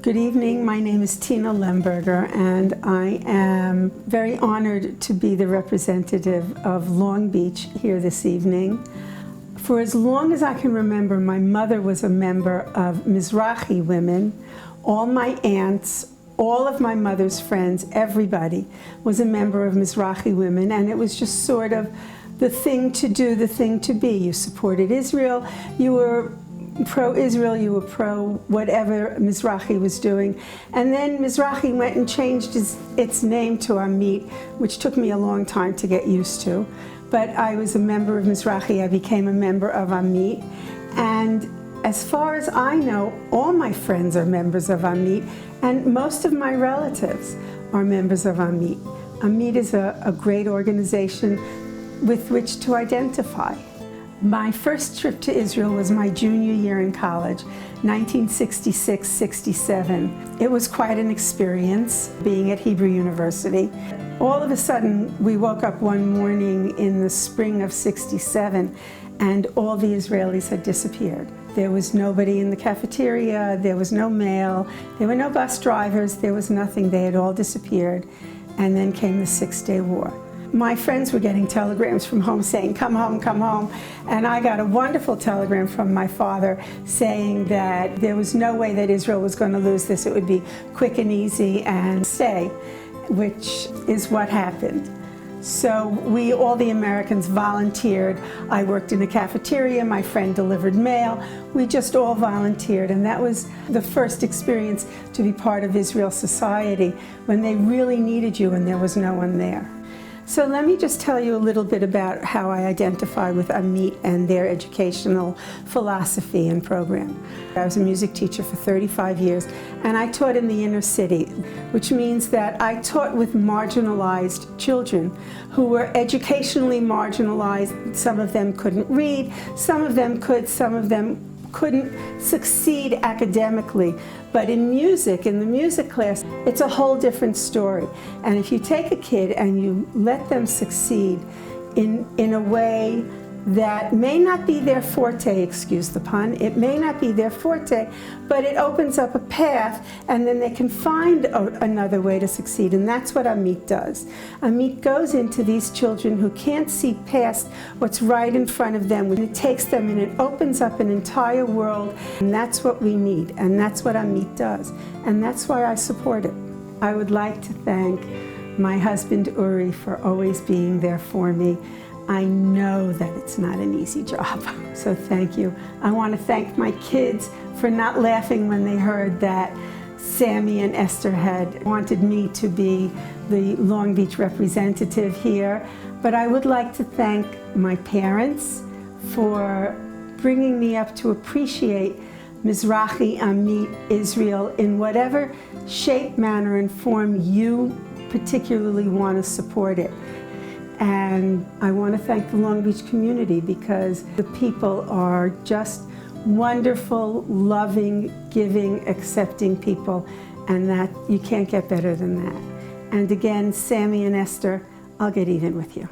Good evening, my name is Tina Lemberger, and I am very honored to be the representative of Long Beach here this evening. For as long as I can remember, my mother was a member of Mizrachi Women. All my aunts, all of my mother's friends, everybody was a member of Mizrachi Women, and it was just sort of the thing to do, the thing to be. You supported Israel, you were pro-Israel, you were pro-whatever Mizrachi was doing. And then Mizrachi went and changed its name to AMIT, which took me a long time to get used to. But I was a member of Mizrachi, I became a member of AMIT. And as far as I know, all my friends are members of AMIT, and most of my relatives are members of AMIT. AMIT is a great organization with which to identify. My first trip to Israel was my junior year in college, 1966-67. It was quite an experience being at Hebrew University. All of a sudden, we woke up one morning in the spring of '67, and all the Israelis had disappeared. There was nobody in the cafeteria, there was no mail, there were no bus drivers, there was nothing. They had all disappeared. And then came the Six-Day War. My friends were getting telegrams from home saying, come home, come home. And I got a wonderful telegram from my father saying that there was no way that Israel was going to lose this. It would be quick and easy and stay, which is what happened. So all the Americans volunteered. I worked in a cafeteria, my friend delivered mail. We just all volunteered, and that was the first experience to be part of Israel society when they really needed you and there was no one there. So let me just tell you a little bit about how I identify with AMIT and their educational philosophy and program. I was a music teacher for 35 years, and I taught in the inner city, which means that I taught with marginalized children who were educationally marginalized. Some of them couldn't read, some of them could, some of them couldn't succeed academically. But in music, in the music class, it's a whole different story. And if you take a kid and you let them succeed in a way that may not be their forte, excuse the pun, it may not be their forte, but it opens up a path, and then they can find another way to succeed. And that's what AMIT does. AMIT goes into these children who can't see past what's right in front of them. It takes them and it opens up an entire world, and that's what we need, and that's what AMIT does. And that's why I support it. I would like to thank my husband Uri for always being there for me. I know that it's not an easy job, so thank you. I want to thank my kids for not laughing when they heard that Sammy and Esther had wanted me to be the Long Beach representative here. But I would like to thank my parents for bringing me up to appreciate Mizrachi, AMIT, Israel in whatever shape, manner, and form you particularly want to support it. And I want to thank the Long Beach community because the people are just wonderful, loving, giving, accepting people, and that you can't get better than that. And again, Sammy and Esther, I'll get even with you.